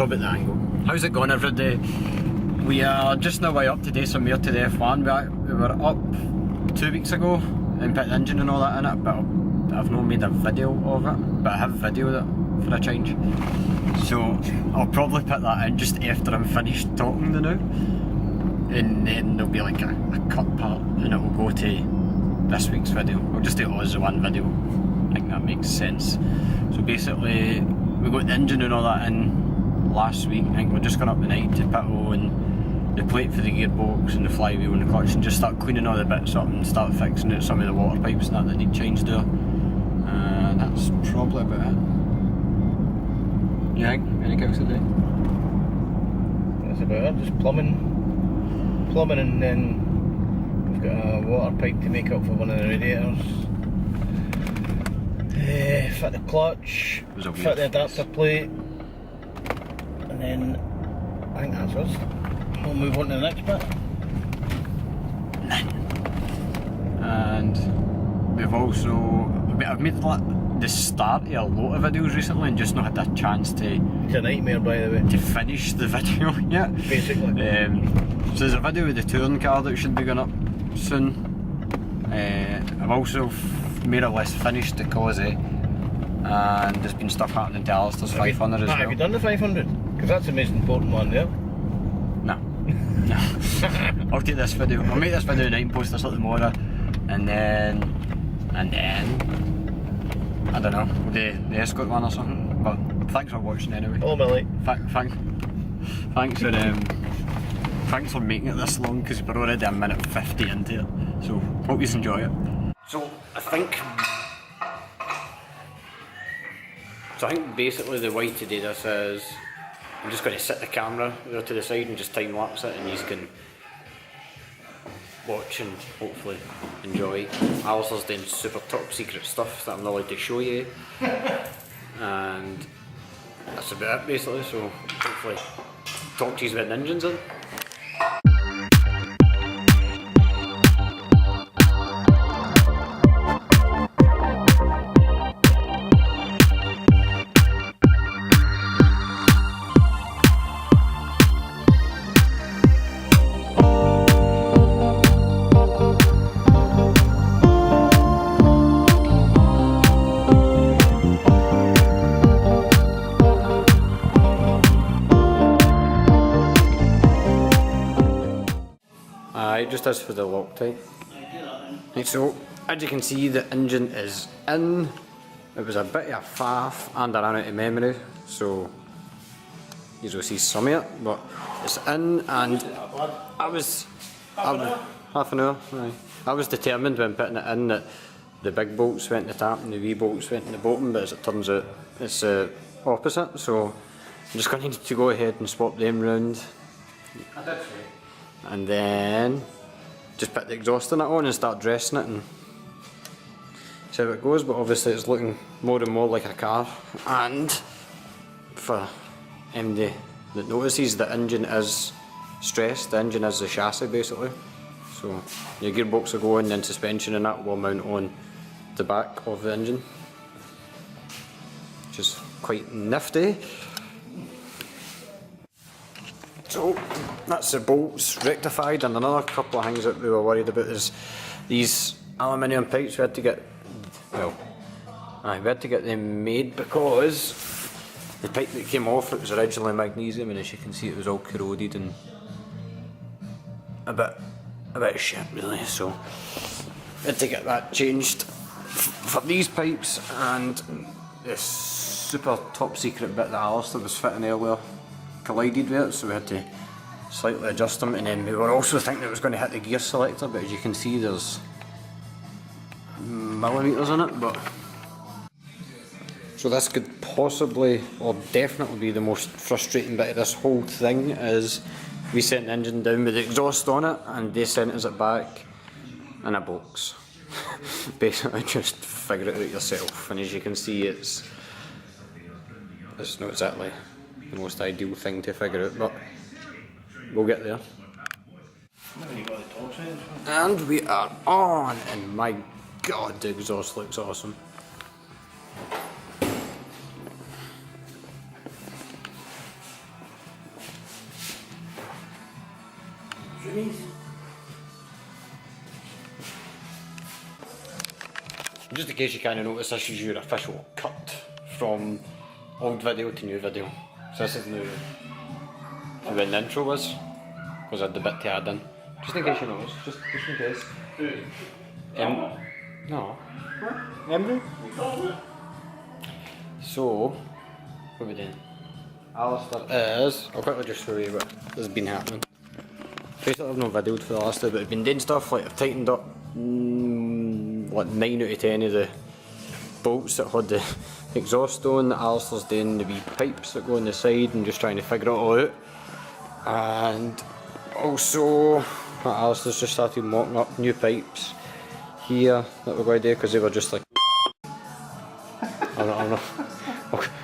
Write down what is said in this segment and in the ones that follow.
all about the angle. How's it going, everybody? We are just now way up today, some more to the F1. We were up 2 weeks ago and put the engine and all that in it, but I've not made a video of it, but I have videoed it for a change. So I'll probably put that in just after I'm finished talking now, and then there'll be like a cut part and it will go to this week's video. I'll just do it all as one video. I think that makes sense. So basically, we got the engine and all that in last week. I think we're just going up the night to pit and the plate for the gearbox and the flywheel and the clutch, and just start cleaning all the bits up and start fixing out some of the water pipes and that need changed there. And that's probably about it. You think? Any kicks today? That's about it. Just plumbing, and then we've got a water pipe to make up for one of the radiators. Fit the clutch, fit the adapter plate, and then I think that's us. We'll move on to the next bit. And we've also, I've made the start of a lot of videos recently and just not had a chance to. It's a nightmare, by the way. To finish the video yet. Basically. So there's a video with the touring car that should be going up soon. I've also more or less finished the Cosy, and there's been stuff happening to Alistair's 500 as well. Have you done the 500? Because that's the most important one there. No. No. I'll take this video. I'll make this video tonight and post this up tomorrow, and then I don't know, we'll do the Escort one or something. But thanks for watching anyway. Hello, Millie. Thanks for making it this long, because we're already a minute 50 into it. So hope you enjoy it. So I think basically the way to do this is I'm just going to set the camera there to the side and just time lapse it, and you can watch and hopefully enjoy. Alistair's doing super top secret stuff that I'm not allowed to show you, and that's about it basically. So hopefully talk to you about the engines in. Just as for the Loctite. Right, so as you can see, the engine is in. It was a bit of a faff and I ran out of memory, so you will see some of it, but it's in. And I was half an hour. Right. I was determined when putting it in that the big bolts went in the top and the wee bolts went in the bottom, but as it turns out it's opposite, so I'm just going to need to go ahead and swap them round. And then just put the exhaust in it on and start dressing it and see how it goes. But obviously it's looking more and more like a car, and for MD that notices the engine is stressed, the engine is the chassis basically. So your gearbox will go in, then suspension and that will mount on the back of the engine, which is quite nifty. So that's the bolts rectified, and another couple of things that we were worried about is these aluminium pipes. We had to get, we had to get them made because the pipe that came off, it was originally magnesium, and as you can see it was all corroded and a bit shit really, so we had to get that changed for these pipes. And this super top secret bit that Alistair was fitting earlier collided with it, so we had to slightly adjust them, and then we were also thinking it was going to hit the gear selector, but as you can see there's millimetres in it. But so this could possibly or definitely be the most frustrating bit of this whole thing, is we sent the engine down with the exhaust on it and they sent us it back in a box. Basically just figure it out yourself, and as you can see it's not exactly the most ideal thing to figure out, but we'll get there. And we are on, and my god, the exhaust looks awesome. screens. Just in case you kind of notice, this is your official cut from old video to new video. So this is now when the intro was, because I had the bit to add in. Just in case you notice, just in case. No. Emily? So, what are we doing? Alistair is, I'll quickly just show you what has been happening. Basically I've not videoed for the last day, but I've been doing stuff like I've tightened up like 9 out of 10 of the bolts that had the exhaust on. Alistair's doing the wee pipes that go on the side and just trying to figure it all out. And also Alistair's just started mocking up new pipes here that we're going to do because they were just like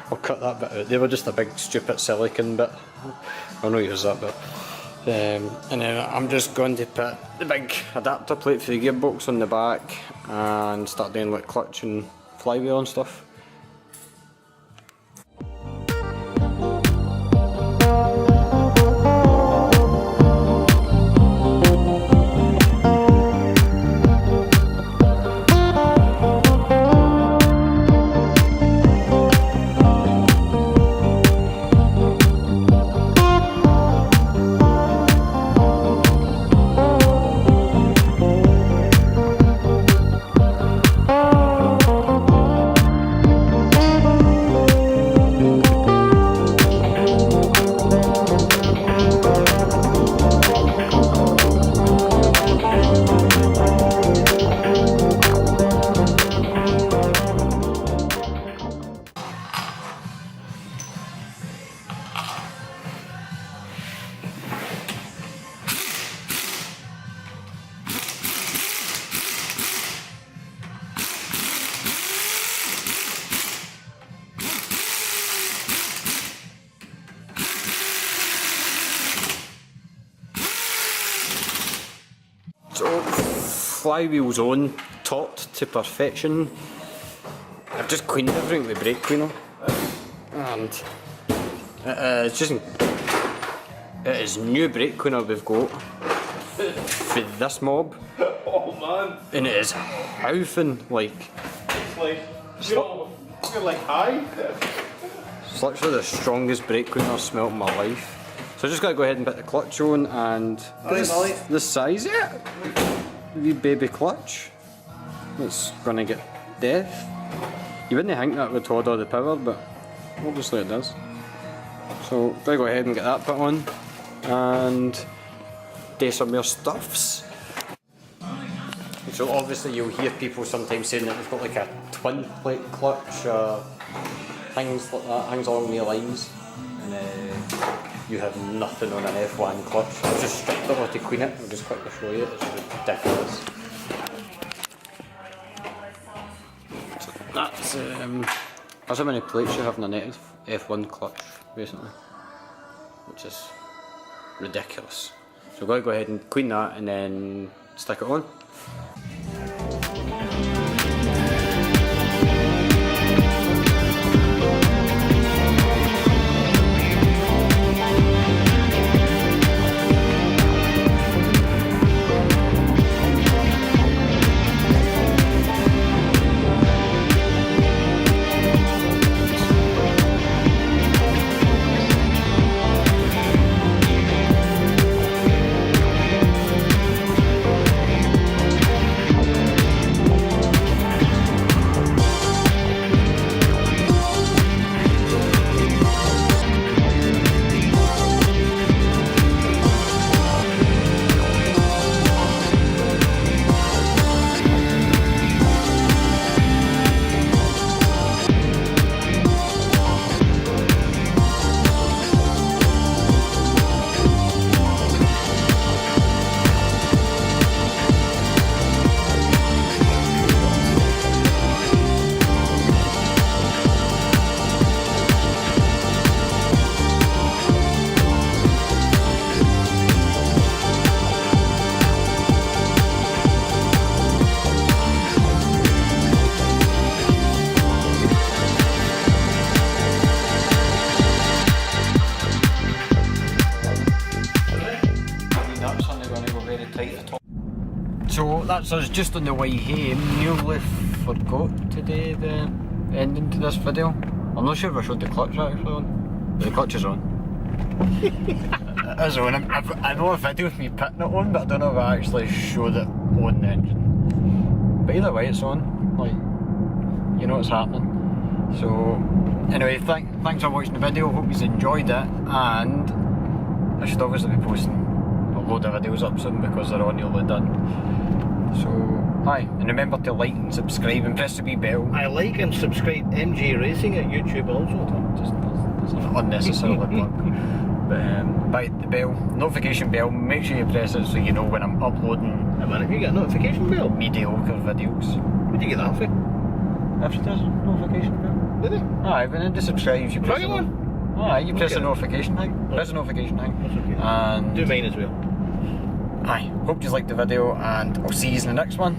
I'll cut that bit out. They were just a big stupid silicon bit. I'll not use that bit. And then I'm just going to put the big adapter plate for the gearbox on the back and start doing like clutch and flywheel and stuff. So, flywheel's on, taut to perfection. I've just cleaned everything with brake cleaner, and it is new brake cleaner we've got for this mob. Oh man! And it is houfing like. It's like you're like high. It's literally the strongest brake cleaner I've smelt in my life. So I just gotta go ahead and put the clutch on and this size, yeah. Wee baby clutch. It's gonna get death. You wouldn't think that would hold all the power, but obviously it does. So gotta go ahead and get that put on and do some more stuffs. So obviously you'll hear people sometimes saying that they've got like a twin plate clutch or things like that, things along the lines. And you have nothing on an F1 clutch. I've just stripped it off to clean it. I'll just quickly show you. It's ridiculous. So that's how many plates you have in a native F1 clutch, basically, which is ridiculous. So we've got to go ahead and clean that and then stick it on. that's us just on the way home. Nearly forgot to do the ending to this video. I'm not sure if I showed the clutch actually on. The clutch is on. It is on. I know a video of me putting it on, but I don't know if I actually showed it on the engine. But either way, it's on. Like, you know what's happening. So, anyway, thanks for watching the video. Hope you enjoyed it, and I should obviously be posting a load of videos up soon because they're all nearly done. So, aye, and remember to like and subscribe and press the wee bell. I like and subscribe MJ Racing at YouTube also. Just unnecessarily plug. But bite the bell, notification bell. Make sure you press it so you know when I'm uploading. A minute, you get a notification bell? Mediocre videos. Where'd you get that from? After there's a notification bell. Did it? Aye, when it subscribes, you press it one. Aye, you press the notification thing. Press the notification thing. That's okay. And do mine as well. Aye, hope you liked the video, and I'll see you in the next one.